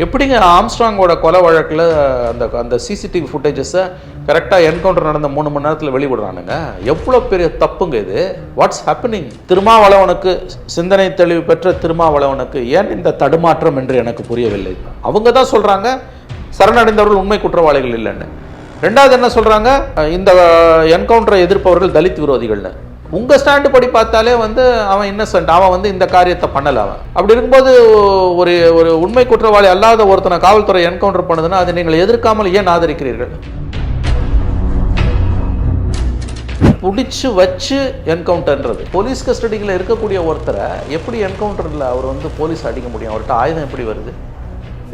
எப்படிங்க ஆம்ஸ்ட்ராங்கோட கொலை வழக்கில் அந்த சிசிடிவி ஃபுட்டேஜஸை கரெக்டாக என்கவுண்டர் நடந்த 3 மணி நேரத்தில் வெளிவிடுறானுங்க? எவ்வளோ பெரிய தப்புங்க இது. What's happening? திருமாவளவனுக்கு, சிந்தனை தெளிவு பெற்ற திருமாவளவனுக்கு ஏன் இந்த தடுமாற்றம் என்று எனக்கு புரியவில்லை. அவங்க தான் சொல்கிறாங்க சரணடைந்தவர்கள் உண்மை குற்றவாளிகள் இல்லைன்னு. ரெண்டாவது என்ன சொல்கிறாங்க, இந்த என்கவுண்டரை எதிர்ப்பவர்கள் தலித் விரோதிகள்னு. உங்கள் ஸ்டாண்டு படி பார்த்தாலே அவன் இன்னசென்ட், அவன் இந்த காரியத்தை பண்ணலை. அவன் அப்படி இருக்கும்போது ஒரு உண்மை குற்றவாளி அல்லாத ஒருத்தனை காவல்துறை என்கவுண்டர் பண்ணுதுன்னா அதை நீங்கள் எதிர்க்காமல் ஏன் ஆதரிக்கிறீர்கள்? பிடிச்சு வச்சு என்கவுண்டர்ன்றது போலீஸ் கஸ்டடியில் இருக்கக்கூடிய ஒருத்தரை எப்படி என்கவுண்டரில் அவர் போலீஸ் அடிக்க முடியும்? அவர்கிட்ட ஆயுதம் எப்படி வருது?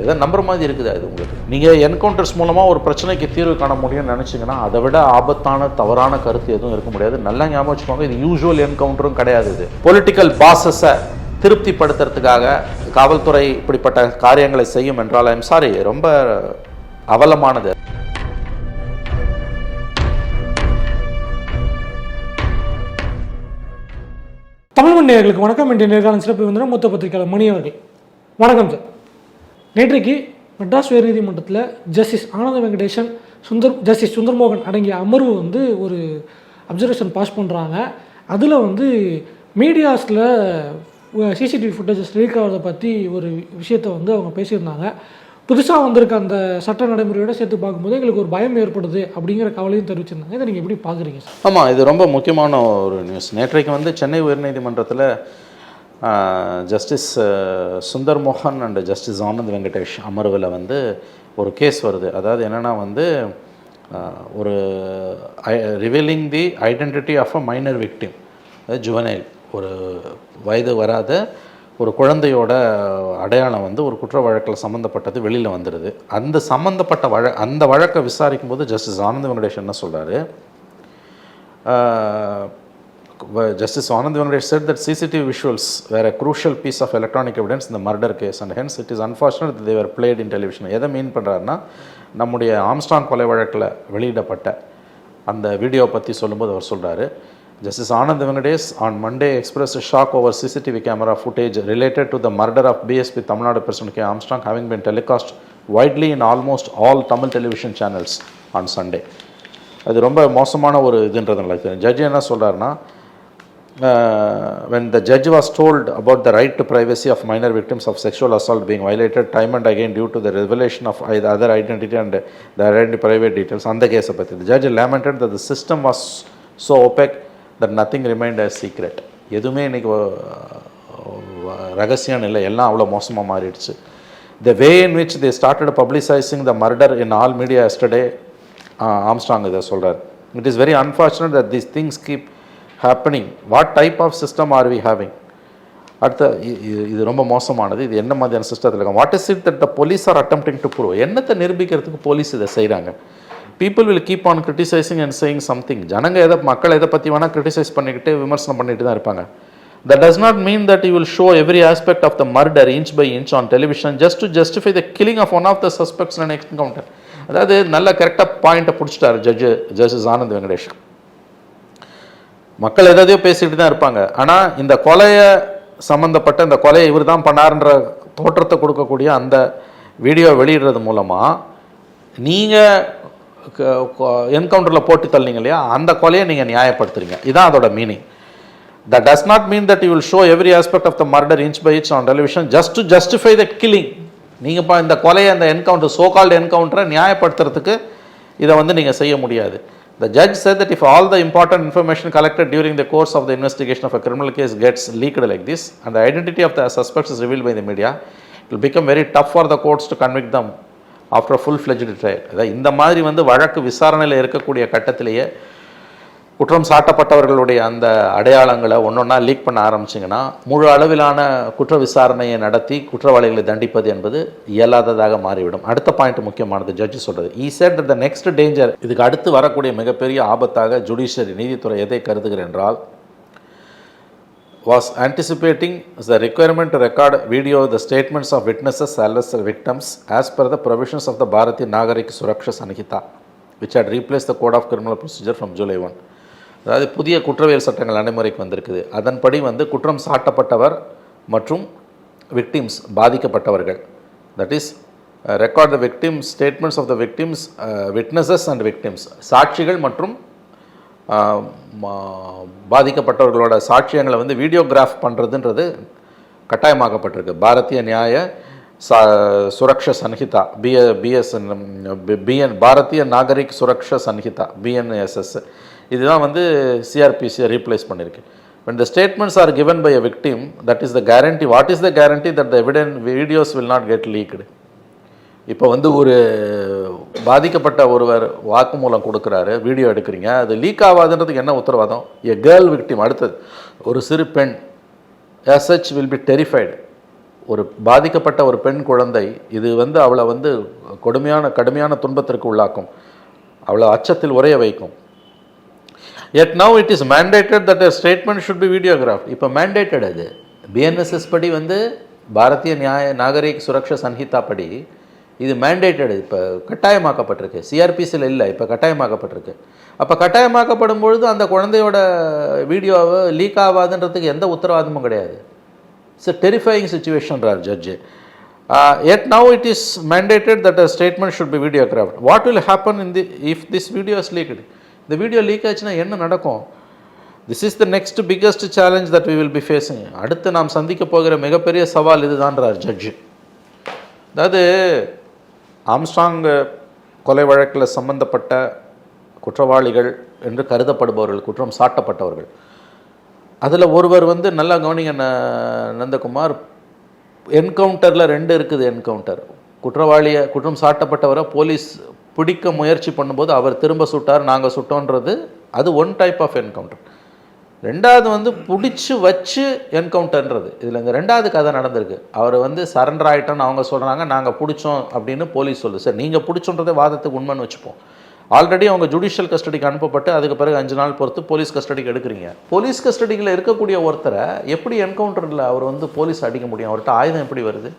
ஏதோ நம்புற மாதிரி இருக்குது அது உங்களுக்கு. நீங்கள் என்கவுண்டர்ஸ் மூலமாக ஒரு பிரச்சனைக்கு தீர்வு காண முடியும்னு நினச்சிங்கன்னா அதை விட ஆபத்தான தவறான கருத்து எதுவும் இருக்க முடியாது. நல்லா ஞாபகம் வச்சுக்கோங்க, இது யூஸ்வல் என்கவுண்டரும் கிடையாது. இது பொலிட்டிக்கல் பாசஸை திருப்திப்படுத்துறதுக்காக காவல்துறை இப்படிப்பட்ட காரியங்களை செய்யும் என்றால் ஐம் சாரி, ரொம்ப அவலமானது. தமிழ் நேயர்களுக்கு வணக்கம். இன்றைய நேர்காணல் சிறப்பு விருந்தினர் மூத்த பத்திரிகையாளர் மணி அவர்கள். வணக்கம் சார். நேற்றைக்கு மெட்ராஸ் உயர்நீதிமன்றத்தில் ஜஸ்டிஸ் ஆனந்த வெங்கடேஷன், ஜஸ்டிஸ் சுந்தர்மோகன் அடங்கிய அமர்வு ஒரு அப்சர்வேஷன் பாஸ் பண்ணுறாங்க. அதில் மீடியாஸில் சிசிடிவி ஃபுட்டேஜஸ் லீக் ஆகிறத பற்றி ஒரு விஷயத்தை அவங்க பேசியிருந்தாங்க. புதுசாக வந்திருக்க அந்த சட்ட நடைமுறையோடு சேர்த்து பார்க்கும்போது எங்களுக்கு ஒரு பயம் ஏற்படுது அப்படிங்கிற கவலையும் தெரிவிச்சிருந்தாங்க. இதை நீங்கள் எப்படி பார்க்குறீங்க சார்? ஆமாம், இது ரொம்ப முக்கியமான ஒரு நியூஸ். நேற்றைக்கு சென்னை உயர்நீதிமன்றத்தில் ஜஸ்டிஸ் சுந்தர் மோகன் அண்ட் ஜஸ்டிஸ் ஆனந்த் வெங்கடேஷ் அமர்வில் ஒரு கேஸ் வருது. அதாவது என்னென்னா ஒரு revealing the identity of a minor victim, juvenile, ஒரு வயது வராத ஒரு குழந்தையோட அடையாளம் ஒரு குற்ற வழக்கில் சம்மந்தப்பட்டது வெளியில் வந்துடுது. அந்த சம்மந்தப்பட்ட அந்த வழக்கை விசாரிக்கும் போது ஜஸ்டிஸ் ஆனந்த் வெங்கடேஷ் என்ன சொல்கிறாரு, Justice Anand Venkatesh said that CCTV visuals were a crucial piece of electronic evidence in the murder case and hence it is unfortunate that they were played in television. எதை மீன் பண்ணுறாருன்னா, நம்முடைய ஆம்ஸ்ட்ராங் கொலை வழக்கில் வெளியிடப்பட்ட அந்த video பற்றி சொல்லும்போது அவர் சொல்கிறாரு, Justice Anand Venkatesh on Monday expressed a shock over CCTV camera footage related to the murder of BSP Tamil Nadu President K. Armstrong having been telecast widely in almost all Tamil television channels on Sunday. அது ரொம்ப மோசமான ஒரு இதுன்றதுனால judge என்ன சொல்கிறாருன்னா, when the judge was told about the right to privacy of minor victims of sexual assault being violated time and again due to the revelation of the other identity and the identity private details, on the case of the judge lamented that the system was so opaque that nothing remained as secret. எதுவுமே இன்னைக்கு ரகசியம் இல்லை, எல்லாம் அவ்வளோ மோசமாக மாறிடுச்சு. The way in which they started publicizing the murder in all media yesterday, Armstrong இதை சொல்கிறார், it is very unfortunate that these things keep happening. What type of system are we having? அடுத்த இது ரொம்ப மோசமானது. இது என்ன மாதிரியான சிஸ்டத்தில் இருக்காங்க? What is it that the police are attempting to prove? என்னத்தை நிரூபிக்கிறதுக்கு போலீஸ் இதை செய்கிறாங்க? People will keep on criticising and saying something. ஜனங்க மக்கள் எதை பற்றி வேணால் கிரிட்டிசைஸ் பண்ணிக்கிட்டு விமர்சனம் பண்ணிட்டு தான் இருப்பாங்க. That does not mean that you will show every aspect of the murder inch by inch on television just to justify the killing of one of the suspects in an encounter. அதாவது நல்ல கரெக்டாக பாயிண்ட்டை பிடிச்சிட்டார் justice Anand Venkatesh. மக்கள் எதையோ பேசிட்டு தான் இருப்பாங்க, ஆனால் இந்த கொலையை சம்மந்தப்பட்ட இந்த கொலையை இவர் தான் பண்ணார்ன்ற தோற்றத்தை கொடுக்கக்கூடிய அந்த வீடியோ வெளியிடுறது மூலமாக நீங்கள் என்கவுண்டரில் போட்டு தள்ளிங்க இல்லையா, அந்த கொலையை நீங்கள் நியாயப்படுத்துறீங்க. இதுதான் அதோட meaning. That does not mean that you will show every aspect of the murder inch by inch on television just to justify the killing. நீங்கள் இப்போ இந்த கொலையை, அந்த என்கவுண்டர், சோ கால்டு என்கவுண்டரை நியாயப்படுத்துறதுக்கு இதை நீங்கள் செய்ய முடியாது. The judge said that if all the important information collected during the course of the investigation of a criminal case gets leaked like this and the identity of the suspects is revealed by the media, it will become very tough for the courts to convict them after a full-fledged trial. அதாவது இந்த மாதிரி வழக்கு விசாரணையில் இருக்கக்கூடிய கட்டத்திலேயே குற்றம் சாட்டப்பட்டவர்களுடைய அந்த அடையாளங்களை ஒன்றொன்னா லீக் பண்ண ஆரம்பிச்சிங்கன்னா முழு அளவிலான குற்ற விசாரணையை நடத்தி குற்றவாளிகளை தண்டிப்பது என்பது இயலாததாக மாறிவிடும். அடுத்த பாயிண்ட் முக்கியமானது ஜட்ஜி சொல்கிறது. ஈ செட் த நெக்ஸ்ட் டேஞ்சர், இதுக்கு அடுத்து வரக்கூடிய மிகப்பெரிய ஆபத்தாக ஜுடிஷியரி, நீதித்துறை எதை கருதுகிறேன் என்றால், was anticipating the requirement to record video the statements of witnesses as well as victims as per the provisions of the Bharatiya Nagarik Suraksha Sanhita which had replaced the Code of Criminal Procedure from July 1. அதாவது புதிய குற்றவியல் சட்டங்கள் நடைமுறைக்கு வந்திருக்குது. அதன்படி குற்றம் சாட்டப்பட்டவர் மற்றும் victims, பாதிக்கப்பட்டவர்கள், that is record the victims statements of the victims witnesses and victims, சாட்சிகள் மற்றும் பாதிக்கப்பட்டவர்களோட சாட்சியங்களை வந்து வீடியோகிராஃப் பண்ணுறதுன்றது கட்டாயமாக்கப்பட்டிருக்கு. பாரதிய நியாய சுரக்ஷா சன்ஹிதா பிஎன் பாரதிய நாகரிக் சுரக்ஷா சன்ஹிதா BNSS இதுதான் வந்து சிஆர்பிசியை ரீப்ளேஸ் பண்ணியிருக்கு. when the statements are given by a victim, that is the guarantee. What is the guarantee that the evidence videos will not get leaked? இப்போ வந்து ஒரு பாதிக்கப்பட்ட ஒருவர் வாக்குமூலம் கொடுக்குறாரு, வீடியோ எடுக்கிறீங்க, அது லீக் ஆகாதுன்றதுக்கு என்ன உத்தரவாதம்? எ கேர்ள் விக்டிம், அடுத்தது ஒரு சிறு பெண், as such will be terrified. ஒரு பாதிக்கப்பட்ட ஒரு பெண் குழந்தை, இது வந்து அவளை வந்து கடுமையான துன்பத்திற்கு உள்ளாக்கும், அவளை அச்சத்தில் உறைய வைக்கும். Yet now it is mandated that a statement should be videographed. இப்போ mandated அது BNSS படி வந்து பாரதிய நியாய நாகரிக் சுரக்ஷா சன்ஹிதா படி இது மேண்டேட்டடு, இப்போ கட்டாயமாக்கப்பட்டிருக்கு. சிஆர்பிசியில் இல்லை, இப்போ கட்டாயமாக்கப்பட்டிருக்கு. அப்போ கட்டாயமாக்கப்படும் பொழுது அந்த குழந்தையோட வீடியோவை லீக் ஆகாதுன்றதுக்கு எந்த உத்தரவாதமும் கிடையாது. It's a terrifying situation, judge. Yet now it is mandated that a statement should be videographed. What will happen if this video is leaked? இந்த வீடியோ லீக் ஆச்சுன்னா என்ன நடக்கும்? This is the next biggest challenge that we will be facing. அடுத்து நாம் சந்திக்க போகிற மிகப்பெரிய சவால் இதுதான்றார் ஜட்ஜு. அதாவது ஆம்ஸ்ட்ராங் கொலை வழக்கில் சம்பந்தப்பட்ட குற்றவாளிகள் என்று கருதப்படுபவர்கள், குற்றம் சாட்டப்பட்டவர்கள், அதில் ஒருவர் வந்து நல்லா கவனிங்க நந்தகுமார், என்கவுண்டரில் 2 இருக்குது. என்கவுண்டர் குற்றவாளியை, குற்றம் சாட்டப்பட்டவரை போலீஸ் பிடிக்க முயற்சி பண்ணும்போது அவர் திரும்ப சுட்டார், நாங்கள் சுட்டோன்றது அது ஒன் டைப் ஆஃப் என்கவுண்டர். 2வது வந்து பிடிச்சி வச்சு என்கவுண்டர்ன்றது. இதில் இந்த 2வது கதை நடந்திருக்கு. அவர் வந்து சரண்டர் ஆகிட்டோன்னு அவங்க சொல்கிறாங்க, நாங்கள் பிடிச்சோம் அப்படின்னு போலீஸ் சொல்லுது. சார் நீங்கள் பிடிச்சோன்றதே வாதத்துக்கு உண்மைன்னு வச்சுப்போம். ஆல்ரெடி அவங்க ஜுடிஷியல் கஸ்டடிக்கு அனுப்பப்பட்டு அதுக்கு பிறகு 5 நாள் பொறுத்து போலீஸ் கஸ்டடிக்கு எடுக்கிறீங்க. போலீஸ் கஸ்டடியில் இருக்கக்கூடிய ஒருத்தரை எப்படி என்கவுண்டரில் அவர் வந்து போலீஸ் அடிக்க முடியும்? அவர்கிட்ட ஆயுதம் எப்படி வருது?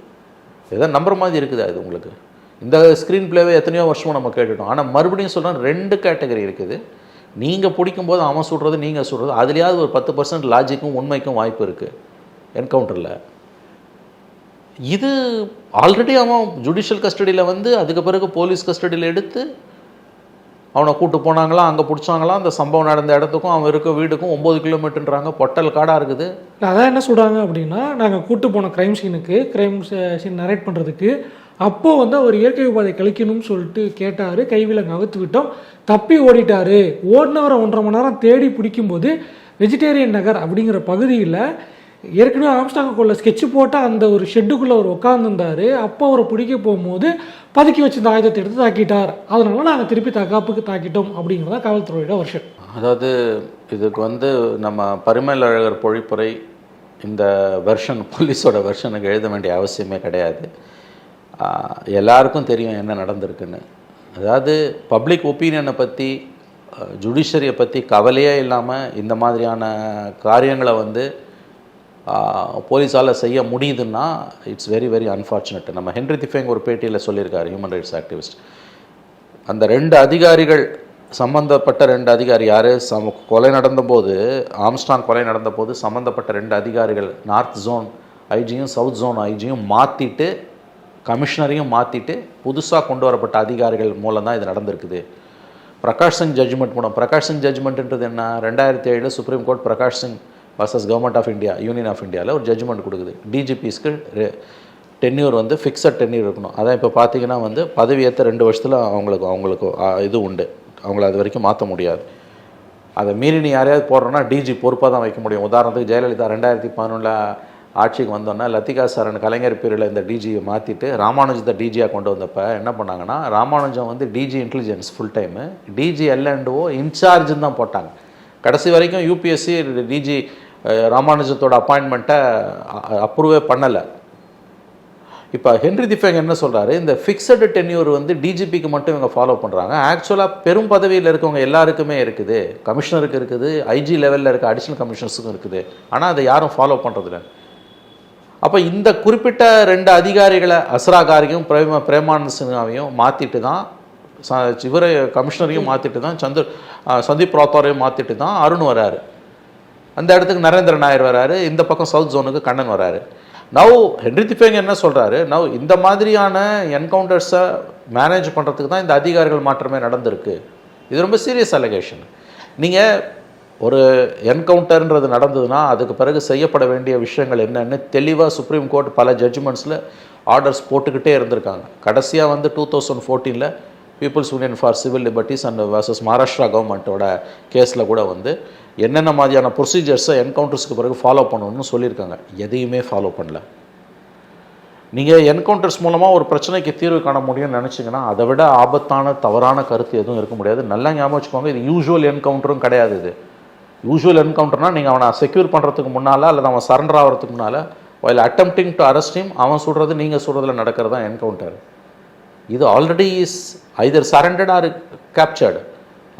ஏதோ நம்புற மாதிரி இருக்குது அது உங்களுக்கு. இந்த ஸ்க்ரீன் பிளேவே எத்தனையோ வருஷமும் நம்ம கேட்டுட்டோம். ஆனால் மறுபடியும் சொல்கிறேன், 2 கேட்டகரி இருக்குது. நீங்கள் பிடிக்கும்போது அவன் சுடுறது, நீங்கள் சுடுறது, அதுலேயாவது ஒரு 10% லாஜிக்கும் உண்மைக்கும் வாய்ப்பு இருக்குது என்கவுண்டரில். இது ஆல்ரெடி அவன் ஜுடிஷியல் கஸ்டடியில் வந்து அதுக்கு பிறகு போலீஸ் கஸ்டடியில் எடுத்து அவனை கூட்டு போனாங்களாம், அங்கே பிடிச்சாங்களாம். அந்த சம்பவம் நடந்த இடத்துக்கும் அவன் இருக்க வீடுக்கும் 9 கிலோமீட்டர்ன்றாங்க. பொட்டல் காடாக இருக்குது. அதான் என்ன சொல்கிறாங்க அப்படின்னா, நாங்கள் கூட்டு போன க்ரைம் சீன் நரேட் பண்ணுறதுக்கு அப்போது வந்து அவர் இயற்கை உபாதை கழிக்கணும்னு சொல்லிட்டு கேட்டார். கைவிலங்கு அவுத்து விட்டோம், தப்பி ஓடிட்டார். ஓடினவரை 1.5 மணி நேரம் தேடி பிடிக்கும்போது வெஜிடேரியன் நகர் அப்படிங்கிற பகுதியில் ஏற்கனவே ஆம்ஸ்டாங் கொள்ள ஸ்கெட்சு போட்டால் அந்த ஒரு ஷெட்டுக்குள்ளே அவர் உட்காந்துருந்தார். அப்போ அவரை பிடிக்க போகும்போது பதுக்கி வச்சு இந்த ஆயுதத்தை எடுத்து தாக்கிட்டார். அதனால நாங்கள் திருப்பி தற்காப்புக்கு தாக்கிட்டோம் அப்படிங்கிறத காவல்துறையோட வருஷம். அதாவது இதுக்கு வந்து நம்ம பரிமேல் அழகர் பொழிப்புரை இந்த வெர்ஷன், போலீஸோட வெர்ஷனுக்கு எழுத வேண்டிய அவசியமே கிடையாது. எல்லாருக்கும் தெரியும் என்ன நடந்திருக்குன்னு. அதாவது பப்ளிக் ஒப்பீனியனை பற்றி, ஜுடிஷரியை பற்றி கவலையே இல்லாமல் இந்த மாதிரியான காரியங்களை வந்து போலீஸால் செய்ய முடியுதுன்னா இட்ஸ் வெரி வெரி அன்ஃபார்ச்சுனேட். நம்ம ஹென்ரி திஃபேங் ஒரு பேட்டியில் சொல்லியிருக்காரு, ஹியூமன் ரைட்ஸ் ஆக்டிவிஸ்ட். அந்த 2 அதிகாரிகள், சம்மந்தப்பட்ட 2 அதிகாரி யார், கொலை நடந்தபோது, ஆம்ஸ்ட்ராங் கொலை நடந்தபோது சம்மந்தப்பட்ட 2 அதிகாரிகள், நார்த் ஜோன் ஐஜியும் சவுத் ஜோன் ஐஜியும் மாற்றிட்டு, கமிஷனரையும் மாற்றிட்டு புதுசாக கொண்டு வரப்பட்ட அதிகாரிகள் மூலம் தான் இது நடந்திருக்குது. பிரகாஷ் சிங் ஜட்ஜ்மெண்ட் மூலம். பிரகாஷ் சிங் ஜட்ஜ்மெண்ட்ன்றது என்ன? 2007 supreme court Prakash Singh versus government of India, union of இந்தியாவில் ஒரு ஜட்ஜ்மெண்ட் கொடுக்குது. டிஜிபிஸ்க்கு டென்யூர் வந்து ஃபிக்ஸட் டென்யூர் இருக்கணும். அதான் இப்போ பார்த்தீங்கன்னா வந்து பதவியேற்ற 2 வருஷத்தில் அவங்களுக்கு இது உண்டு, அவங்கள அது வரைக்கும் மாற்ற முடியாது. அதை மீறி நீ யாரையாவது போடுறோன்னா டிஜி பொறுப்பாக தான் வைக்க முடியும். உதாரணத்துக்கு ஜெயலலிதா 2011 ஆட்சிக்கு வந்தோன்னா லத்திகா சரண் கலைஞர் பீரியடில் இந்த டிஜியை மாற்றிட்டு ராமானுஜத்தை டிஜியாக கொண்டு வந்தப்போ என்ன பண்ணாங்கன்னா, ராமானுஜம் வந்து டிஜி இன்டெலிஜென்ஸ் ஃபுல் டைமு, டிஜி L&O இன்சார்ஜுன்னு தான் போட்டாங்க. கடைசி வரைக்கும் யூபிஎஸ்சி டிஜி ராமானுஜத்தோட அப்பாயின்மெண்ட்டை அப்ரூவே பண்ணலை. இப்போ ஹென்ரி திஃபேங் என்ன சொல்கிறாரு, இந்த ஃபிக்ஸடு டென்யூர் வந்து டிஜிபிக்கு மட்டும் இவங்க ஃபாலோ பண்ணுறாங்க. ஆக்சுவலாக பெரும் பதவியில் இருக்கவங்க எல்லாருக்குமே இருக்குது, கமிஷனருக்கு இருக்குது, ஐஜி லெவலில் இருக்க அடிஷ்னல் கமிஷனர்ஸுக்கும் இருக்குது. ஆனால் அதை யாரும் ஃபாலோ பண்ணுறதில்ல. அப்போ இந்த குறிப்பிட்ட 2 அதிகாரிகளை, அஸ்ரா காரியும் பிரேமானந்த் சின்ஹாவையும் மாற்றிட்டு தான், இவரை கமிஷனரையும் மாற்றிட்டு தான், சந்தீப் ராத்தோரையும் மாற்றிட்டு தான் அருண் வராரு. அந்த இடத்துக்கு நரேந்திர நாயர் வராரு. இந்த பக்கம் சவுத் ஜோனுக்கு கண்ணன் வராரு. நவ் ஹென்ரி திஃபேங் என்ன சொல்கிறாரு, நவ் இந்த மாதிரியான என்கவுண்டர்ஸை மேனேஜ் பண்ணுறதுக்கு தான் இந்த அதிகாரிகள் மாற்றமே நடந்திருக்கு. இது ரொம்ப சீரியஸ் அலிகேஷன். நீங்கள் ஒரு என்கவுண்டர்ன்றது நடந்ததுன்னா அதுக்கு பிறகு செய்யப்பட வேண்டிய விஷயங்கள் என்னென்னு தெளிவாக சுப்ரீம் கோர்ட் பல ஜட்ஜ்மெண்ட்ஸில் ஆர்டர்ஸ் போட்டுக்கிட்டே இருந்திருக்காங்க. கடைசியாக வந்து 2014 peoples union for civil liberties and versus Maharashtra கவர்மெண்ட்டோட கேஸில் கூட வந்து என்னென்ன மாதிரியான ப்ரொசீஜர்ஸை என்கவுண்டர்ஸ்க்கு பிறகு ஃபாலோ பண்ணணும்னு சொல்லியிருக்காங்க. எதையுமே ஃபாலோ பண்ணல. நீங்கள் என்கவுண்டர்ஸ் மூலமாக ஒரு பிரச்சனைக்கு தீர்வு காண முடியும்னு நினச்சிங்கன்னா அதை விட ஆபத்தான தவறான கருத்து எதுவும் இருக்க முடியாது. நல்லா ஞாபகம் வச்சுக்கோங்க, இது யூஷுவல் என்கவுண்டரும் கிடையாது. இது யூஷுவல் என்கவுண்டர்னால் நீங்கள் அவனை செக்யூர் பண்ணுறதுக்கு முன்னால் அல்லது அவன் சரண்டர் ஆகிறதுக்கு முன்னால் while attempting to arrest him அவன் சொல்கிறது நீங்கள் சொல்கிறதுல நடக்கிறது தான் என்கவுண்டர். இது already is either surrendered or captured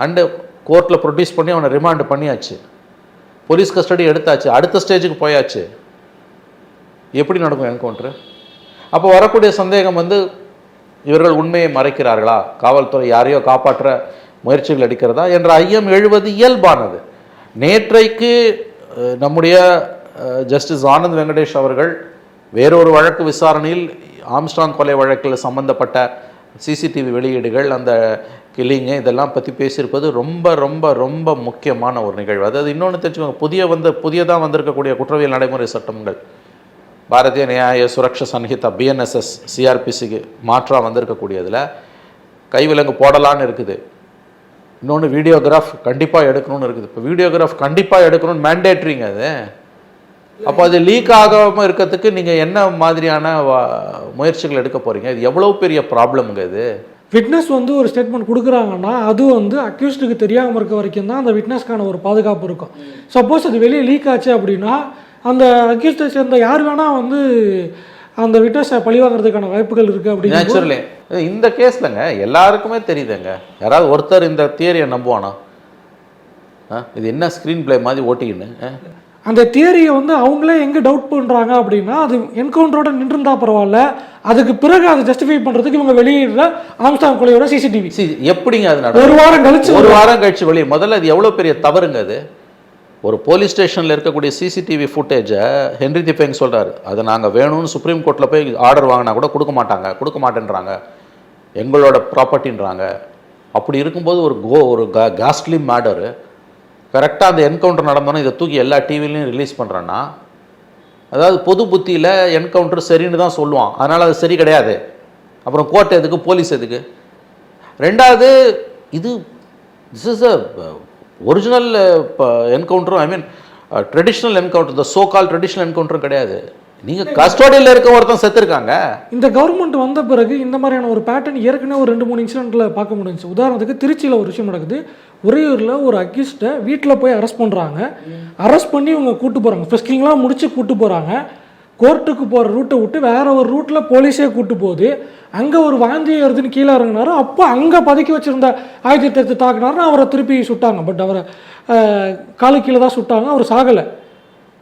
and கோர்ட்டில் ப்ரொடியூஸ் பண்ணி அவனை ரிமாண்ட் பண்ணியாச்சு, போலீஸ் கஸ்டடி எடுத்தாச்சு, அடுத்த ஸ்டேஜுக்கு போயாச்சு. எப்படி நடக்கும் என்கவுண்டர்? அப்போ வரக்கூடிய சந்தேகம் வந்து இவர்கள் உண்மையை மறைக்கிறார்களா, காவல்துறை யாரையோ காப்பாற்ற முயற்சிகள் எடுக்கிறதா என்ற ஐயம் எழுவது இயல்பானது. நேற்றைக்கு நம்முடைய ஜஸ்டிஸ் ஆனந்த் வெங்கடேஷ் அவர்கள் வேறொரு வழக்கு விசாரணையில் ஆம்ஸ்ட்ராங் கொலை வழக்கில் சம்பந்தப்பட்ட சிசிடிவி வெளியீடுகள், அந்த கில்லிங்கு, இதெல்லாம் பற்றி பேசியிருப்பது ரொம்ப ரொம்ப ரொம்ப முக்கியமான ஒரு நிகழ்வு. அதாவது இன்னொன்று தெரிஞ்சுக்கோங்க, புதியதாக வந்திருக்கக்கூடிய குற்றவியல் நடைமுறை சட்டங்கள், பாரதிய நியாய சுரக்ஷா சன்ஹிதா பிஎன்எஸ்எஸ் சிஆர்பிசிக்கு மாற்றாக வந்திருக்கக்கூடியதில் கைவிலங்கு போடலான்னு இருக்குது. இன்னொன்று வீடியோகிராஃப் கண்டிப்பாக எடுக்கணும்னு இருக்குது. இப்போ வீடியோகிராஃப் கண்டிப்பாக எடுக்கணும்னு மேண்டேட்ரிங்க அது. அப்போ அது லீக் ஆகாமல் இருக்கிறதுக்கு நீங்கள் என்ன மாதிரியான முயற்சிகள் எடுக்க போகிறீங்க? இது எவ்வளோ பெரிய ப்ராப்ளம்ங்க இது. விட்னஸ் வந்து ஒரு ஸ்டேட்மெண்ட் கொடுக்குறாங்கன்னா அது வந்து அக்யூஸ்டுக்கு தெரியாமல் இருக்க வரைக்கும் தான் அந்த விட்னஸ்க்கான ஒரு பாதுகாப்பு இருக்கும். சப்போஸ் அது வெளியே லீக் ஆச்சு அப்படின்னா அந்த அக்யூஸ்டை சேர்ந்த யார் வேணால் வந்து அந்த விட்னஸை பழிவாங்கிறதுக்கான வாய்ப்புகள் இருக்குது அப்படின்னு. நேச்சுரலி இந்த கேஸ்லங்க எல்லாருக்குமே தெரியுதுங்க. யாராவது ஒருத்தர் இந்த தியரியை நம்புவானா? இது என்ன ஸ்க்ரீன் பிளே மாதிரி ஓட்டிக்கின்னு அந்த தியரியை வந்து அவங்களே எங்கே டவுட் பண்ணுறாங்க அப்படின்னா அது என்கவுண்டரோட நின்றுருந்தா பரவாயில்ல, அதுக்கு பிறகு அதை ஜஸ்டிஃபை பண்ணுறதுக்கு இவங்க வெளியிடுற ஆம்ஸ்ட்ராங் கொலையோட சிசிடிவி எப்படிங்க அது நடக்கும்? ஒரு வாரம் கழிச்சு வெளியே. முதல்ல அது எவ்வளோ பெரிய தவறுங்க அது. ஒரு போலீஸ் ஸ்டேஷனில் இருக்கக்கூடிய சிசிடிவி ஃபுட்டேஜை ஹென்ரி திஃபேங் சொல்கிறார், அதை நாங்கள் வேணும்னு சுப்ரீம் கோர்ட்டில் போய் ஆர்டர் வாங்கினா கூட கொடுக்க மாட்டேன்றாங்க, எங்களோட ப்ராப்பர்ட்டின்றாங்க. அப்படி இருக்கும்போது ஒரு காஸ்ட்லி மேடரு கரெக்டாக அந்த என்கவுண்டர் நடந்தோன்னா இதை தூக்கி எல்லா டிவிலையும் ரிலீஸ் பண்ணுறேன்னா, அதாவது பொது புத்தியில் என்கவுண்டர் சரின்னு தான் சொல்லுவான், அதனால் அது சரி கிடையாது. அப்புறம் கோர்ட் எதுக்கு, போலீஸ் எதுக்கு? ரெண்டாவது, திஸ் இஸ் அ ஒரிஜினல் என்கவுண்டரும், ஐ மீன் ட்ரெடிஷ்னல் என்கவுண்டர், இந்த சோ கால் ட்ரெடிஷ்னல் என்கவுண்டரும் கிடையாது. நீங்கள் கஸ்டோடியில் இருக்க ஒருத்தன் செத்துருக்காங்க. இந்த கவர்மெண்ட் வந்த பிறகு இந்த மாதிரியான ஒரு பேட்டர்ன் ஏற்கனவே ஒரு 2-3 இன்சிடென்ட்டில் பார்க்க முடிஞ்சு. உதாரணத்துக்கு திருச்சியில் ஒரு விஷயம் நடக்குது. உறையூரில் ஒரு அக்யூஸ்ட்டை வீட்டில் போய் அரெஸ்ட் பண்ணுறாங்க. அரெஸ்ட் பண்ணி இவங்க கூட்டு போகிறாங்க, ஃப்ரிஸ்கிங்லாம் முடிச்சு கூட்டு போகிறாங்க. கோர்ட்டுக்கு போகிற ரூட்டை விட்டு வேற ஒரு ரூட்டில் போலீஸே கூட்டு போகுது. அங்கே ஒரு வாந்தி வருதுன்னு கீழே இறங்கினாரு. அப்போ அங்கே பதுக்கி வச்சுருந்த ஆயுதத்தை எடுத்து தாக்குனாருன்னு அவரை திருப்பி சுட்டாங்க. பட் அவரை காலு கீழே தான் சுட்டாங்க, அவர் சாகலை.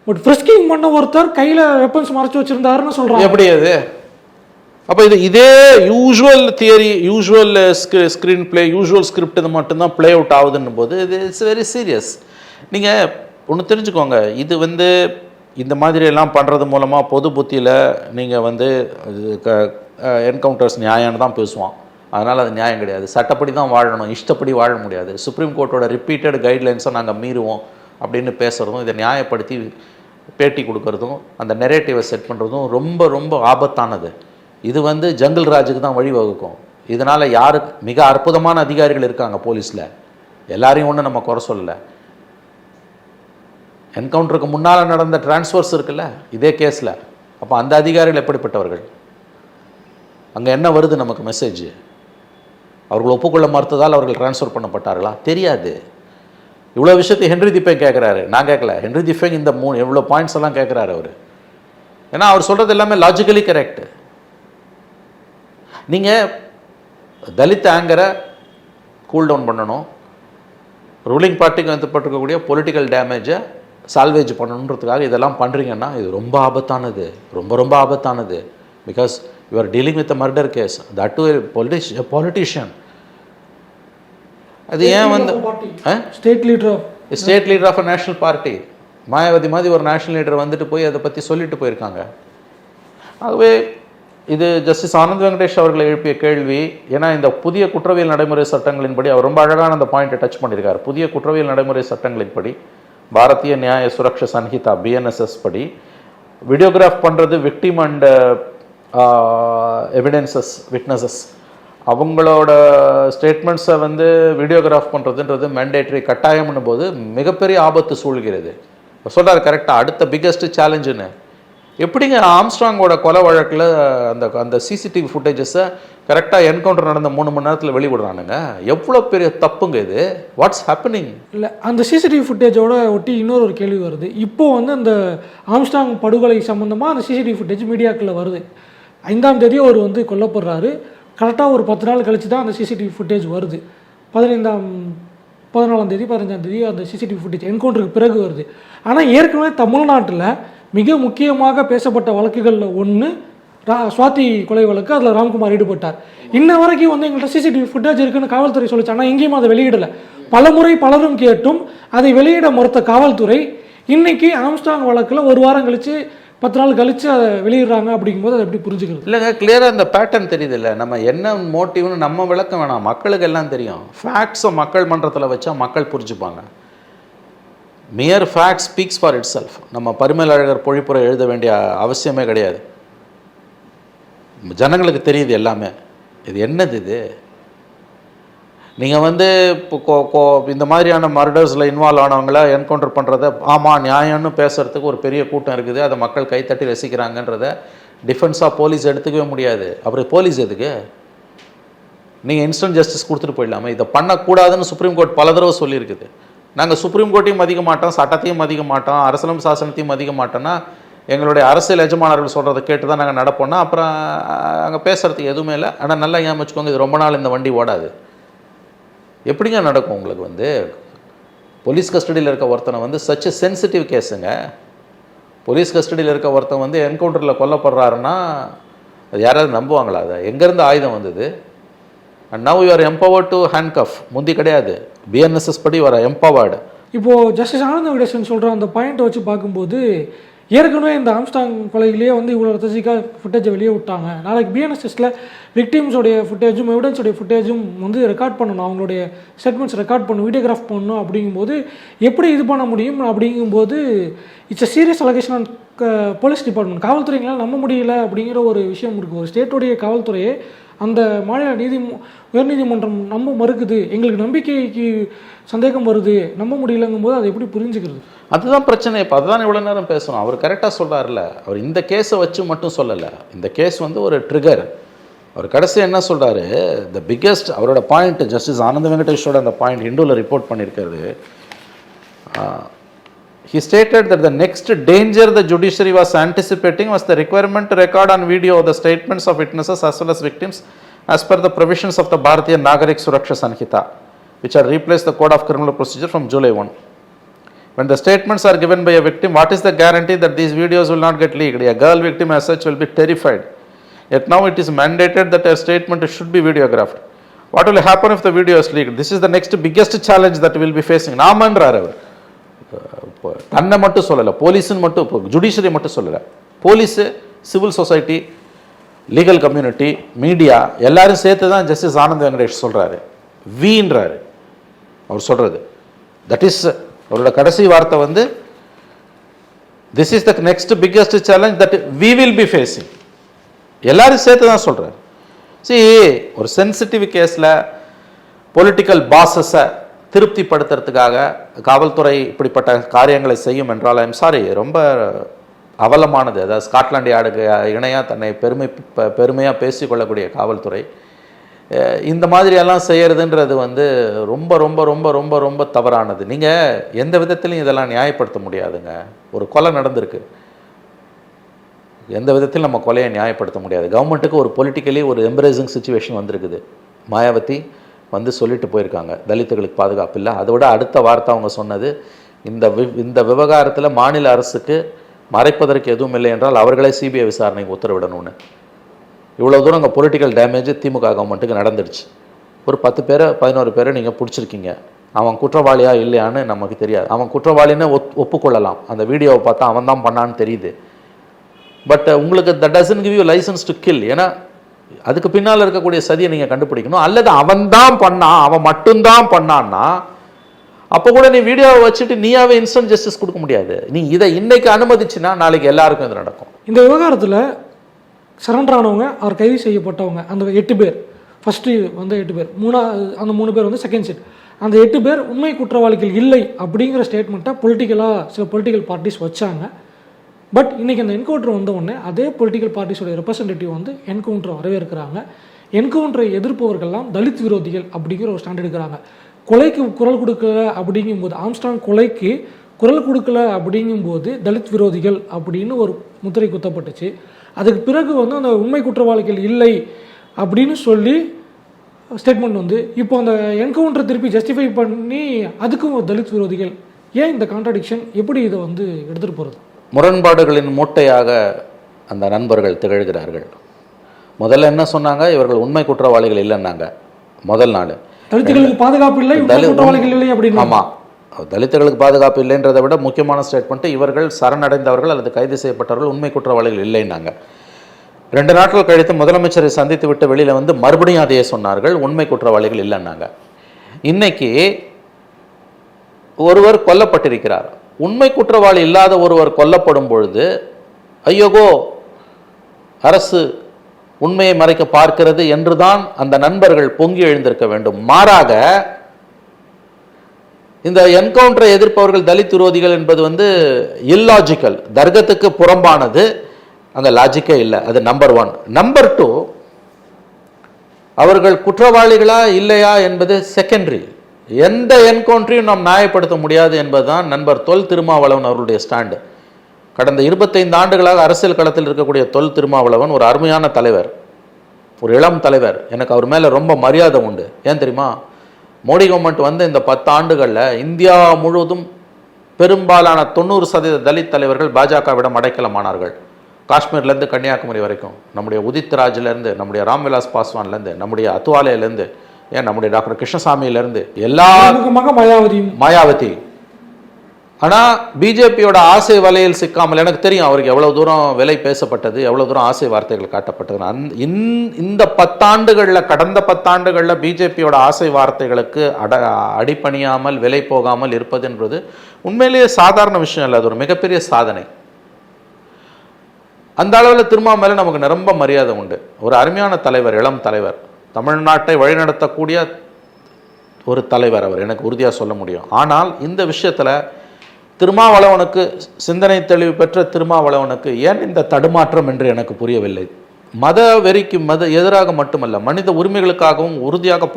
பட் ஃப்ரிஸ்கிங் பண்ண ஒருத்தர் கையில் வெப்பன்ஸ் மறைச்சு வச்சுருந்தாருன்னு சொல்கிறாங்க. எப்படி அது? அப்போ இதே usual theory, usual screen play, usual script இது மட்டும்தான் பிளே அவுட் ஆகுதுன்னும் போது இட்ஸ் வெரி சீரியஸ். நீங்கள் ஒன்று தெரிஞ்சுக்கோங்க, இது வந்து இந்த மாதிரி எல்லாம் பண்ணுறது மூலமாக பொது புத்தியில் நீங்கள் வந்து என்கவுண்டர்ஸ் நியாயம்னு தான் பேசுவான். அதனால் அது நியாயம் கிடையாது. சட்டப்படி தான் வாழணும், இஷ்டப்படி வாழ முடியாது. சுப்ரீம் கோர்ட்டோட ரிப்பீட்டட் கைட்லைன்ஸை நாங்கள் மீறுவோம் அப்படின்னு பேசுகிறதும், இதை நியாயப்படுத்தி பேட்டி கொடுக்கறதும், அந்த நெரேட்டிவை செட் பண்ணுறதும் ரொம்ப ரொம்ப ஆபத்தானது. இது வந்து ஜங்கிள் ராஜுக்கு தான் வழிவகுக்கும். இதனால் யாருக்கு மிக அற்புதமான அதிகாரிகள் இருக்காங்க போலீஸில், எல்லாரையும் ஒன்று நம்ம குறை சொல்லலை. என்கவுண்டருக்கு முன்னால் நடந்த டிரான்ஸ்ஃபர்ஸ் இருக்குல்ல இதே கேஸில், அப்போ அந்த அதிகாரிகள் எப்படிப்பட்டவர்கள்? அங்கே என்ன வருது நமக்கு மெசேஜ்? அவர்கள் ஒப்புக்கொள்ள மறுத்ததால் அவர்கள் டிரான்ஸ்ஃபர் பண்ணப்பட்டார்களா? தெரியாது. இவ்வளோ விஷயத்தை ஹென்ரி திஃபேங் கேட்குறாரு, நான் கேட்கல. ஹென்ரி திஃபேங் இந்த எவ்வளோ பாயிண்ட்ஸ் எல்லாம் கேட்குறாரு அவர். ஏன்னா அவர் சொல்கிறது எல்லாமே லாஜிக்கலி கரெக்டு. நீங்கள் தலித் ஆங்கரை கூல் டவுன் பண்ணணும், ரூலிங் பார்ட்டிக்கு வந்துப்பட்டிருக்கக்கூடிய பொலிட்டிக்கல் டேமேஜை சால்வேஜ் பண்ணணுன்றதுக்காக இதெல்லாம் பண்ணுறீங்கன்னா இது ரொம்ப ஆபத்தானது, ரொம்ப ரொம்ப ஆபத்தானது. Because you are dealing with a murder case, that too politician. அது ஏன் வந்து state leader of a national party, Mayawati மாதிரி ஒரு நேஷனல் லீடர் வந்துட்டு போய் அதை பற்றி சொல்லிட்டு போயிருக்காங்க. ஆகவே இது ஜஸ்டிஸ் ஆனந்த் வெங்கடேஷ் அவர்கள் எழுப்பிய கேள்வி. ஏன்னா இந்த புதிய குற்றவியல் நடைமுறை சட்டங்களின்படி அவர் ரொம்ப அழகான அந்த பாயிண்ட்டை டச் பண்ணியிருக்கார். புதிய குற்றவியல் நடைமுறை சட்டங்களின்படி பாரதிய நியாய சுரக்ஷா சன்ஹிதா BNSS படி வீடியோகிராஃப் பண்ணுறது விக்டிம் அண்ட் எவிடென்சஸ் விட்னஸஸ் அவங்களோட ஸ்டேட்மெண்ட்ஸை வந்து வீடியோகிராஃப் பண்ணுறதுன்றது மேண்டேட்ரி கட்டாயம்னு போது மிகப்பெரிய ஆபத்து சூழ்கிறது. சொல்கிறார் கரெக்டாக. அடுத்த பிக்கெஸ்ட் சேலஞ்சுன்னு எப்படிங்க ஆம்ஸ்ட்ராங்கோட கொலை வழக்கில் அந்த CCTV ஃபுட்டேஜஸை கரெக்டாக என்கவுண்டர் நடந்த 3 மணி நேரத்தில் வெளிவிடுறானுங்க. எவ்வளோ பெரிய தப்புங்க இது. What's happening? இல்லை, அந்த CCTV ஃபுட்டேஜோட ஒட்டி இன்னொரு ஒரு கேள்வி வருது. இப்போது வந்து அந்த ஆம்ஸ்ட்ராங் படுகொலை சம்மந்தமாக அந்த CCTV ஃபுட்டேஜ் மீடியாக்களில் வருது. 5ஆம் தேதி அவர் வந்து கொல்லப்படுறாரு. கரெக்டாக ஒரு 10 நாள் கழிச்சு தான் அந்த CCTV ஃபுட்டேஜ் வருது. 14ஆம் தேதி 15ஆம் தேதி அந்த CCTV ஃபுட்டேஜ் என்கவுண்டருக்கு பிறகு வருது. ஆனால் ஏற்கனவே தமிழ்நாட்டில் மிக முக்கியமாக பேசப்பட்ட வழக்குகளில் ஒன்று சுவாதி கொலை வழக்கு. அதில் ராம்குமார் ஈடுபட்டார். இன்ன வரைக்கும் வந்து எங்கள்கிட்ட CCTV ஃபுட்டேஜ் இருக்குன்னு காவல்துறை சொல்லிச்சு. ஆனால் எங்கேயும் அதை வெளியிடலை. பலமுறை பலரும் கேட்டும் அதை வெளியிட மறுத்த காவல்துறை இன்னைக்கு ஆம்ஸ்ட்ராங் வழக்கில் ஒரு வாரம் கழித்து 10 நாள் கழித்து அதை வெளியிடுறாங்க. அப்படிங்கும்போது அதை எப்படி புரிஞ்சுக்கிறது? இல்லைங்க, கிளியராக இந்த பேட்டர்ன் தெரியுது. இல்லை, நம்ம என்ன மோட்டிவ்னு நம்ம விளக்க வேணாம், மக்களுக்கு எல்லாம் தெரியும். ஃபேக்ட்ஸை மக்கள் மன்றத்தில் வச்சா மக்கள் புரிஞ்சுப்பாங்க. Mere fact speaks for itself. நம்ம பரிமேல் அழகர் பொழிப்புரை எழுத வேண்டிய அவசியமே கிடையாது. ஜனங்களுக்கு தெரியுது எல்லாமே. இது என்னது இது? நீங்கள் வந்து இப்போ இந்த மாதிரியான மர்டர்ஸில் இன்வால்வ் ஆனவங்கள என்கவுண்டர் பண்ணுறத ஆமாம் நியாயம்னு பேசுகிறதுக்கு ஒரு பெரிய கூட்டம் இருக்குது. அதை மக்கள் கைத்தட்டி ரசிக்கிறாங்கன்றத டிஃபென்ஸாக போலீஸ் எடுத்துக்கவே முடியாது. அப்புறம் போலீஸ் எதுக்கு? நீங்கள் இன்ஸ்டன்ட் ஜஸ்டிஸ் கொடுத்துட்டு போயிடலாமே. இதை பண்ணக்கூடாதுன்னு சுப்ரீம் கோர்ட் பல தடவை சொல்லியிருக்குது. நாங்கள் சுப்ரீம் கோர்ட்டையும் மதிக்க மாட்டோம், சட்டத்தையும் மதிக்க மாட்டோம், அரசியலும் சாசனத்தையும் மதிக்க மாட்டோம்னா எங்களுடைய அரசியல் எஜமானர்கள் சொல்கிறத கேட்டு தான் நாங்கள் நடப்போம்னா அப்புறம் அங்கே பேசுகிறதுக்கு எதுவுமே இல்லை. ஆனால் நல்லா ஏன் வச்சுக்கோங்க, இது ரொம்ப நாள் இந்த வண்டி ஓடாது. எப்படிங்க நடக்கும்? உங்களுக்கு வந்து போலீஸ் கஸ்டடியில் இருக்க ஒருத்தனை வந்து சச் எ சென்சிட்டிவ் கேஸுங்க. போலீஸ் கஸ்டடியில் இருக்க ஒருத்தன் வந்து என்கவுண்டரில் கொல்லப்படுறாருன்னா அது யாராவது நம்புவாங்களா? அதை எங்கேருந்து ஆயுதம் வந்தது? And now you are empowered to handcuff. முந்தி கிடையாது. BNSS படி வர எம்பவர்டு. இப்போது ஜஸ்டிஸ் ஆனந்த் வெங்கடேசன் சொல்கிற அந்த பாயிண்ட்டை வச்சு பார்க்கும்போது ஏற்கனவே இந்த ஆம்ஸ்ட்ராங் கொலையிலேயே வந்து இவ்வளோ ரத்தசிக்காக ஃபுட்டேஜை வெளியே விட்டாங்க. நாளைக்கு BNSSல விக்டிம்ஸோடைய ஃபுட்டேஜும் எவிடன்ஸோடைய ஃபுட்டேஜும் வந்து ரெக்கார்ட் பண்ணணும், அவங்களுடைய ஸ்டேட்மெண்ட்ஸ் ரெக்கார்ட் பண்ணணும், வீடியோகிராஃப் பண்ணணும். அப்படிங்கும்போது எப்படி இது பண்ண முடியும்? அப்படிங்கும்போது it's a serious allegation on police department. காவல்துறைங்களால் நம்ப முடியல அப்படிங்கிற ஒரு விஷயம் இருக்குது. ஒரு ஸ்டேட்டுடைய காவல்துறையே அந்த மாநில உயர்நீதிமன்றம் நம்ப மறுக்குது, எங்களுக்கு நம்பிக்கைக்கு சந்தேகம் வருது, நம்ப முடியலங்கும் போது அதை எப்படி புரிஞ்சுக்கிறது? அதுதான் பிரச்சனை. இப்போ அதுதான் இவ்வளோ நேரம் பேசணும். அவர் கரெக்டாக சொல்கிறார்ல. அவர் இந்த கேஸை வச்சு மட்டும் சொல்லலை. இந்த கேஸ் வந்து ஒரு ட்ரிகர். அவர் கடைசி என்ன சொல்கிறாரு, த பிக்கெஸ்ட் அவரோட பாயிண்ட் ஜஸ்டிஸ் ஆனந்த் வெங்கடேஷோட அந்த பாயிண்ட் ஹிந்துவில் ரிப்போர்ட் பண்ணியிருக்கிறது. He stated that the next danger the judiciary was anticipating was the requirement to record on video the statements of witnesses as well as victims as per the provisions of the Bharatiya Nagarik Suraksha Sanhita, which are replaced the Code of Criminal Procedure from July 1. When the statements are given by a victim, what is the guarantee that these videos will not get leaked? A girl victim as such will be terrified. Yet now it is mandated that a statement should be videographed. What will happen if the video is leaked? This is the next biggest challenge that we will be facing. நாமன்றார் அவர். தன்னை மட்டும் சொல்லலை, போலீஸுன்னு மட்டும், judiciary மட்டும் சொல்லலை, police, civil society, legal community, media எல்லாரும் சேர்த்து தான் justice Anand Venkatesh சொல்கிறாரு. வீன்றாரு அவர் சொல்கிறது. தட் இஸ் அவரோட கடைசி வார்த்தை வந்து this is the next biggest challenge that we will be facing. எல்லாரும் சேர்த்து தான் சொல்கிறார். ஒரு சென்சிட்டிவ் கேஸில் பொலிட்டிக்கல் பாஸஸை திருப்திப்படுத்துறதுக்காக காவல்துறை இப்படிப்பட்ட காரியங்களை செய்யும் என்றால் ஐம் சாரி, ரொம்ப அவலமானது. அதாவது ஸ்காட்லாண்ட் யார்டுக்கு இணையாக தன்னை பெருமையாக பேசிக்கொள்ளக்கூடிய காவல்துறை இந்த மாதிரியெல்லாம் செய்கிறதுன்றது வந்து ரொம்ப ரொம்ப ரொம்ப ரொம்ப ரொம்ப தவறானது. நீங்கள் எந்த விதத்திலையும் இதெல்லாம் நியாயப்படுத்த முடியாதுங்க. ஒரு கொலை நடந்திருக்கு, எந்த விதத்திலும் நம்ம கொலையை நியாயப்படுத்த முடியாது. கவர்மெண்ட்டுக்கு ஒரு பொலிட்டிக்கலி ஒரு எம்ப்ரேசிங் சுச்சுவேஷன் வந்திருக்குது. மாயாவதி வந்து சொல்லிட்டு போயிருக்காங்க தலித்துகளுக்கு பாதுகாப்பு இல்லை. அதை விட அடுத்த வார்த்தை அவங்க சொன்னது, இந்த விவகாரத்தில் மாநில அரசுக்கு மறைப்பதற்கு எதுவும் இல்லை என்றால் அவர்களே சிபிஐ விசாரணைக்கு உத்தரவிடணும்னு. இவ்வளோ தூரம் அங்கே பொலிட்டிக்கல் டேமேஜ் திமுக கவர்மெண்ட்டுக்கு நடந்துருச்சு. ஒரு 10 பேரை 11 பேரை நீங்கள் பிடிச்சிருக்கீங்க. அவன் குற்றவாளியா இல்லையான்னு நமக்கு தெரியாது. அவன் குற்றவாளின்னு ஒப்புக்கொள்ளலாம். அந்த வீடியோவை பார்த்தா அவன் தான் பண்ணான்னு தெரியுது. பட் உங்களுக்கு that doesn't give you licence to kill. ஏன்னா அதுக்கு பின்னால் இருக்கக்கூடிய சதியை நீங்கள் கண்டுபிடிக்கணும். அல்லது அவன் தான் பண்ணான், அவன் மட்டும்தான் பண்ணான்னா அப்போ கூட நீ வீடியோவை வச்சுட்டு நீயாவே இன்ஸ்டன்ட் ஜஸ்டிஸ் கொடுக்க முடியாது. நீ இதை இன்னைக்கு அனுமதிச்சுன்னா நாளைக்கு எல்லாருக்கும் இது நடக்கும். இந்த விவகாரத்தில் சரண்டர் ஆனவங்க, அவர் கைது செய்யப்பட்டவங்க அந்த 8 பேர், ஃபஸ்ட்டு வந்து 8 பேர், அந்த 3 பேர் வந்து செகண்ட் சீட், அந்த 8 பேர் உண்மை குற்றவாளிகள் இல்லை அப்படிங்கிற ஸ்டேட்மெண்ட்டை சில பொலிட்டிக்கல் பார்ட்டிஸ் வச்சாங்க. பட் இன்றைக்கி அந்த என்கவுண்டர் வந்த உடனே அதே பொலிட்டிக்கல் பார்ட்டிஸோட ரெப்ரசன்டேட்டிவ் வந்து என்கவுண்டரை வரவேற்கிறாங்க. என்கவுண்டரை எதிர்ப்பவர்கள்லாம் தலித் விரோதிகள் அப்படிங்கிற ஒரு ஸ்டாண்ட் எடுக்கிறாங்க. கொலைக்கு குரல் கொடுக்கல அப்படிங்கும்போது, ஆம்ஸ்ட்ராங் கொலைக்கு குரல் கொடுக்கல அப்படிங்கும்போது தலித் விரோதிகள் அப்படின்னு ஒரு முத்திரை குத்தப்பட்டுச்சு. அதுக்கு பிறகு வந்து அந்த உண்மை குற்றவாளிகள் இல்லை அப்படின்னு சொல்லி ஸ்டேட்மெண்ட் வந்து இப்போ அந்த என்கவுண்டரை திருப்பி ஜஸ்டிஃபை பண்ணி அதுக்கும் ஒரு தலித் விரோதிகள். ஏன் இந்த கான்ட்ராடிக்ஷன்? எப்படி இதை வந்து எடுத்துகிட்டு போகிறது? முரண்பாடுகளின் மூட்டையாக அந்த நண்பர்கள் திகழ்கிறார்கள். முதல்ல என்ன சொன்னாங்க? இவர்கள் உண்மை குற்றவாளிகள் இல்லைன்னாங்க முதல் நாள். தலித்துகளுக்கு பாதுகாப்பு இல்லை, குற்றவாளிகள் இல்லை அப்படின்னு. ஆமாம், தலித்துகளுக்கு பாதுகாப்பு இல்லைன்றதை விட முக்கியமான ஸ்டேட்மெண்ட்டு இவர்கள் சரணடைந்தவர்கள் அல்லது கைது செய்யப்பட்டவர்கள் உண்மை குற்றவாளிகள் இல்லைன்னாங்க. 2 நாட்கள் கழித்து முதலமைச்சரை சந்தித்து விட்டு வெளியில் வந்து மறுபடியும் அதையே சொன்னார்கள், உண்மை குற்றவாளிகள் இல்லைன்னாங்க. இன்னைக்கு ஒருவர் கொல்லப்பட்டிருக்கிறார். உண்மை குற்றவாளி இல்லாத ஒருவர் கொல்லப்படும் பொழுது ஐயோகோ அரசு உண்மையை மறைக்க பார்க்கிறது என்றுதான் அந்த நண்பர்கள் பொங்கி எழுந்திருக்க வேண்டும். மாறாக இந்த என்கவுண்டரை எதிர்ப்பவர்கள் தலித் விரோதிகள் என்பது வந்து இல்லாஜிக்கல், தர்க்கத்துக்கு புறம்பானது, அங்கே லாஜிக்கே இல்லை. அது நம்பர் 1. நம்பர் 2, அவர்கள் குற்றவாளிகளா இல்லையா என்பது செகண்டரி. எந்த என்கவுண்டரையும் நாம் நியாயப்படுத்த முடியாது என்பதுதான் நண்பர் தொல் திருமாவளவன் அவர்களுடைய ஸ்டாண்டு. கடந்த 25 ஆண்டுகளாக அரசியல் களத்தில் இருக்கக்கூடிய தொல் திருமாவளவன் ஒரு அருமையான தலைவர், ஒரு இளம் தலைவர். எனக்கு அவர் மேலே ரொம்ப மரியாதை உண்டு. ஏன் தெரியுமா? மோடி கவர்மெண்ட் வந்து இந்த 10 ஆண்டுகளில் இந்தியா முழுவதும் பெரும்பாலான 90% தலித் தலைவர்கள் பாஜகவிடம் அடைக்கலமானார்கள். காஷ்மீர்லேருந்து கன்னியாகுமரி வரைக்கும், நம்முடைய உதித் ராஜ்லேருந்து, நம்முடைய ராம்விலாஸ் பாஸ்வான்லேருந்து, நம்முடைய அத்வாலேலேருந்து, ஏன் நம்முடைய டாக்டர் கிருஷ்ணசாமியிலேருந்து எல்லா மாயாவதி. ஆனால் பிஜேபியோட ஆசை வலையில் சிக்காமல், எனக்கு தெரியும் அவருக்கு எவ்வளோ தூரம் விலை பேசப்பட்டது, எவ்வளோ தூரம் ஆசை வார்த்தைகள் காட்டப்பட்டது. இந்த 10 ஆண்டுகளில், கடந்த 10 ஆண்டுகளில் பிஜேபியோட ஆசை வார்த்தைகளுக்கு அடிப்பணியாமல் விலை போகாமல் இருப்பது என்பது உண்மையிலேயே சாதாரண விஷயம் இல்லை, அது ஒரு மிகப்பெரிய சாதனை. அந்த அளவில் திரும்ப மேலே நமக்கு ரொம்ப மரியாதை உண்டு. ஒரு அருமையான தலைவர், இளம் தலைவர், தமிழ்நாட்டை வழிநடத்தக்கூடிய ஒரு தலைவர் அவர், எனக்கு உறுதியாக சொல்ல முடியும். ஆனால் இந்த விஷயத்தில் திருமாவளவனுக்கு, சிந்தனை தெளிவு பெற்ற திருமாவளவனுக்கு ஏன் இந்த தடுமாற்றம் என்று எனக்கு புரியவில்லை. மத வெறிக்கு எதிராக மட்டுமல்ல, மனித உரிமைகளுக்காகவும் உறுதியாக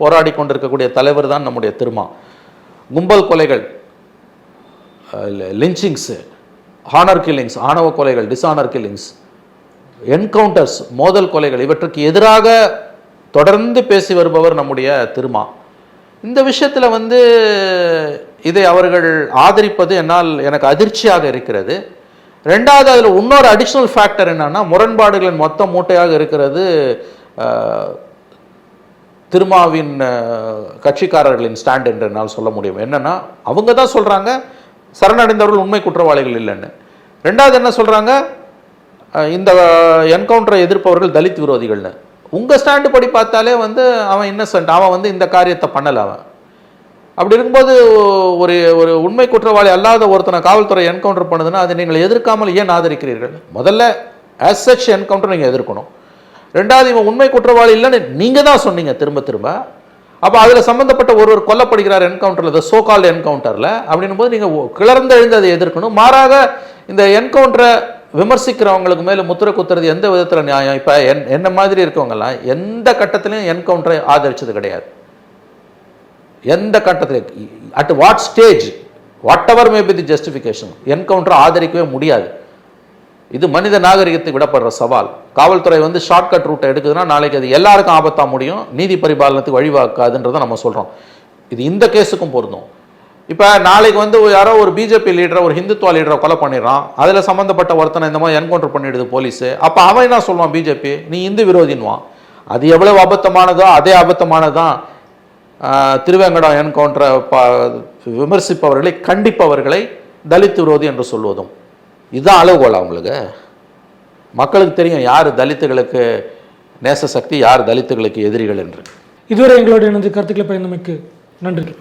போராடி கொண்டிருக்கக்கூடிய தலைவர் தான் நம்முடைய திருமா. கும்பல் கொலைகள், லிஞ்சிங்ஸு, ஹானர் கில்லிங்ஸ், ஆணவ கொலைகள், டிஸ்ஆனர் கில்லிங்ஸ், என்கவுண்டர்ஸ், மோதல் கொலைகள், இவற்றுக்கு எதிராக தொடர்ந்து பேசி வருபவர் நம்முடைய திருமா. இந்த விஷயத்தில் வந்து இதை அவர்கள் ஆதரிப்பது எனக்கு அதிர்ச்சியாக இருக்கிறது. ரெண்டாவது, அதில் இன்னொரு அடிஷ்னல் ஃபேக்டர் என்னன்னா, முரண்பாடுகளின் மொத்த மூட்டையாக இருக்கிறது திருமாவின் கட்சிக்காரர்களின் ஸ்டாண்ட் என்று என்னால் சொல்ல முடியும். என்னன்னா, அவங்க தான் சொல்றாங்க சரணடைந்தவர்கள் உண்மை குற்றவாளிகள் இல்லைன்னு. ரெண்டாவது என்ன சொல்றாங்க, இந்த என்கவுண்டரை எதிர்ப்பவர்கள் தலித் விரோதிகள்னு. உங்கள் ஸ்டாண்டு படி பார்த்தாலே வந்து அவன் இன்னசென்ட், அவன் வந்து இந்த காரியத்தை பண்ணலை. அவன் அப்படி இருக்கும்போது ஒரு ஒரு உண்மை குற்றவாளி அல்லாத ஒருத்தனை காவல்துறை என்கவுண்டர் பண்ணுதுன்னா அதை நீங்கள் எதிர்க்காமல் ஏன் ஆதரிக்கிறீர்கள்? முதல்ல ஆஸ் சச் என்கவுண்டர் நீங்கள் எதிர்க்கணும். ரெண்டாவது, இவன் உண்மை குற்றவாளி இல்லைன்னு நீங்கள் தான் சொன்னீங்க திரும்ப திரும்ப. அப்போ அதில் சம்மந்தப்பட்ட ஒருவர் கொல்லப்படுகிறார் என்கவுண்டரில், சோ கால்டு என்கவுண்டரில். அப்படின்னும் போது நீங்கள் கிளர்ந்து எழுந்து அதை எதிர்க்கணும். மாறாக இந்த என்கவுண்டரை விமர்சிக்கிறவங்களுக்கு மேலே முத்திரை குத்துறது எந்த விதத்தில் நியாயம்? இப்போ என்ன மாதிரி இருக்கவங்கலாம் எந்த கட்டத்திலையும் என்கவுண்டரை ஆதரிச்சது கிடையாது. எந்த கட்டத்தில், at what stage, whatever may be the justification, என்கவுண்டரை ஆதரிக்கவே முடியாது. இது மனித நாகரிகத்துக்கு விடப்படுற சவால். காவல்துறை வந்து ஷார்ட்கட் ரூட்டை எடுக்குதுன்னா நாளைக்கு அது எல்லாருக்கும் ஆபத்தாக முடியும், நீதி பரிபாலனத்துக்கு வழிவாக்காதுன்றதை நம்ம சொல்கிறோம். இது இந்த கேஸுக்கும் பொருந்தும். இப்போ நாளைக்கு வந்து யாரோ ஒரு பிஜேபி லீடரை, ஒரு ஹிந்துத்வா லீடரை கொலை பண்ணிடுறான், அதில் சம்மந்தப்பட்ட ஒருத்தனை இந்த மாதிரி என்கவுண்டர் பண்ணிடுது போலீஸு. அப்போ அவன் என்ன சொல்லுவான்? பிஜேபி நீ இந்து விரோதின்வான். அது எவ்வளவு அபத்தமானதோ அதே அபத்தமானதான் திருவேங்கடம் என்கவுண்டரை விமர்சிப்பவர்களை, கண்டிப்பவர்களை தலித் விரோதி என்று சொல்வதும். இதுதான் அளவுகோல் அவங்களுக்கு. மக்களுக்கு தெரியும் யார் தலித்துகளுக்கு நேச சக்தி, யார் தலித்துகளுக்கு எதிரிகள் என்று. இதுவரை எங்களோட இணைந்து கருத்துக்களை பயந்தமைக்கு நன்றி.